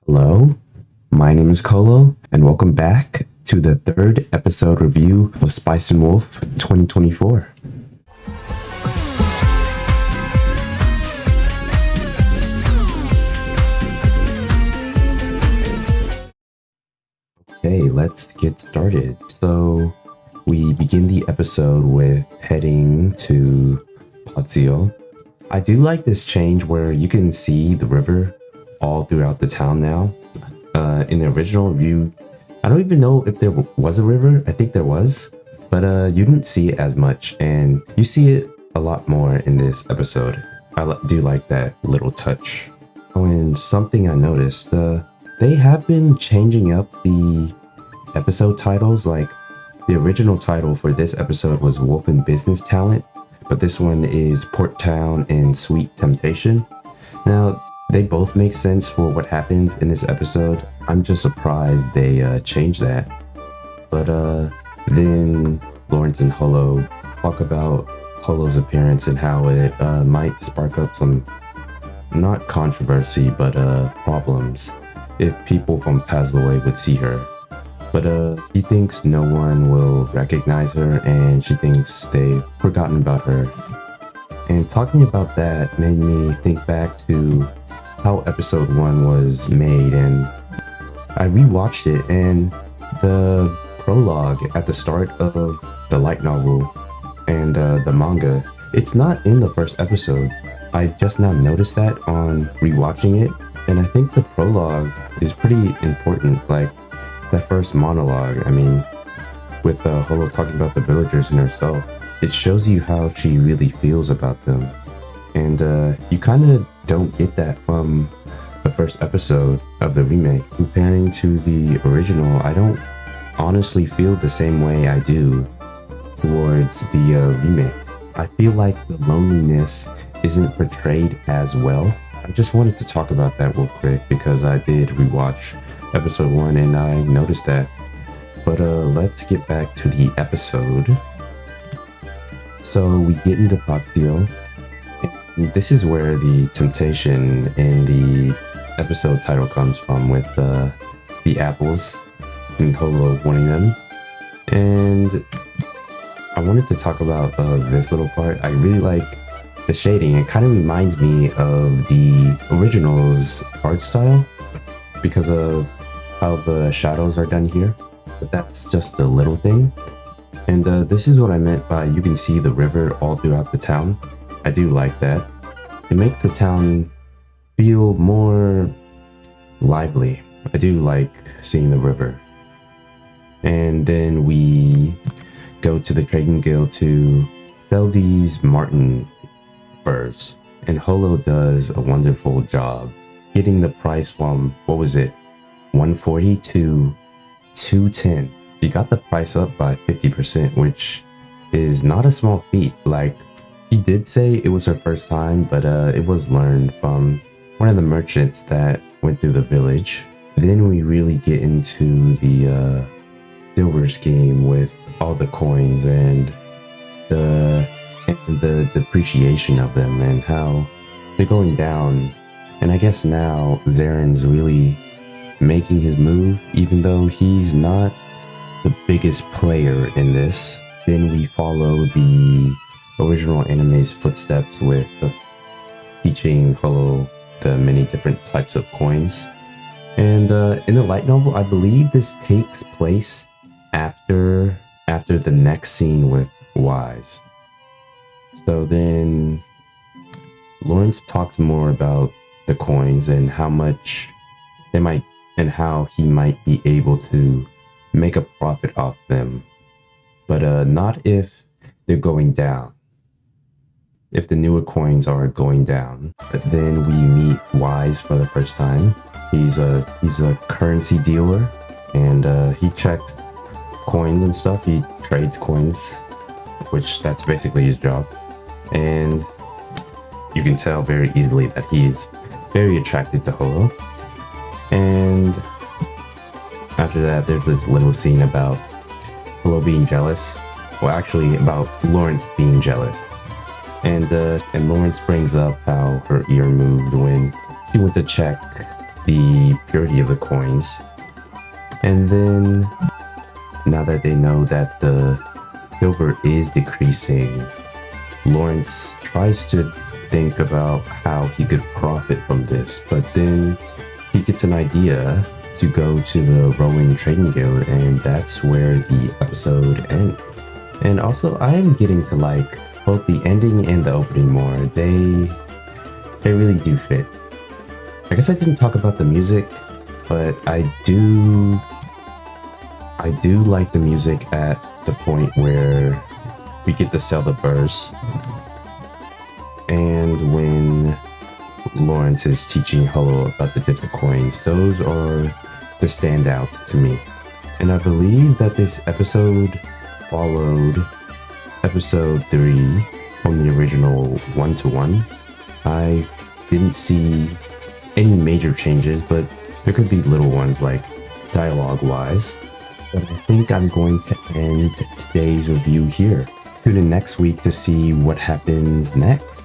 Hello, my name is Kolo, and welcome back to the third episode review of Spice and Wolf 2024. Okay, let's get started. So, we begin the episode with heading to Pozio. I do like this change where you can see the river all throughout the town now. In the original view, I don't even know if there was a river. I think there was, but you didn't see it as much, and you see it a lot more in this episode. I do like that little touch. Oh, and something I noticed, they have been changing up the episode titles. Like, the original title for this episode was Wolf and Business Talent, but this one is Port Town and Sweet Temptation. Now, they both make sense for what happens in this episode. I'm just surprised they changed that. But then Lawrence and Holo talk about Holo's appearance and how it might spark up some, not controversy, but problems if people from Pazloy would see her. But she thinks no one will recognize her, and she thinks they've forgotten about her. And talking about that made me think back to how episode 1 was made, and I rewatched it, and the prologue at the start of the light novel and the manga, it's not in the first episode. I just now noticed that on rewatching it, and I think the prologue is pretty important. Like, that first monologue, I mean, with Holo talking about the villagers and herself, it shows you how she really feels about them. And you kind of don't get that from the first episode of the remake. Comparing to the original, I don't honestly feel the same way I do towards the remake. I feel like the loneliness isn't portrayed as well. I just wanted to talk about that real quick because I did rewatch episode 1 and I noticed that. But let's get back to the episode. So we get into Patio. This is where the temptation in the episode title comes from, with the apples and Holo wanting them. And I wanted to talk about this little part. I really like the shading. It kind of reminds me of the original's art style because of how the shadows are done here. But that's just a little thing. And this is what I meant by you can see the river all throughout the town. I do like that. It makes the town feel more lively. I do like seeing the river. And then we go to the trading guild to sell these marten furs. And Holo does a wonderful job getting the price from, what was it, 140 to 210. She got the price up by 50%, which is not a small feat. Like, she did say it was her first time, but it was learned from one of the merchants that went through the village. Then we really get into the silver scheme with all the coins and the depreciation of them and how they're going down. And I guess now Zaren's really making his move, even though he's not the biggest player in this. Then we follow the original anime's footsteps with teaching Holo the many different types of coins. And in the light novel, I believe this takes place after the next scene with Wise. So then Lawrence talks more about the coins and how much they might, and how he might be able to make a profit off them, but not if they're going down. If the newer coins are going down. But then we meet Wise for the first time. He's a currency dealer, and he checks coins and stuff. He trades coins, which that's basically his job. And you can tell very easily that he's very attracted to Holo. And after that, there's this little scene about Holo being jealous. Well, actually, about Lawrence being jealous. And Lawrence brings up how her ear moved when she went to check the purity of the coins. And then now that they know that the silver is decreasing, Lawrence tries to think about how he could profit from this, but then he gets an idea to go to the rowing trading guild, and that's where the episode ends. And also, I am getting to like both the ending and the opening more. They really do fit. I guess I didn't talk about the music, but I do like the music at the point where we get to sell the burrs, and when Lawrence is teaching Hello about the different coins. Those are the standouts to me. And I believe that this episode followed episode 3 from the original 1-to-1. I didn't see any major changes, but there could be little ones like dialogue wise. But I think I'm going to end today's review here. Tune in next week to see what happens next.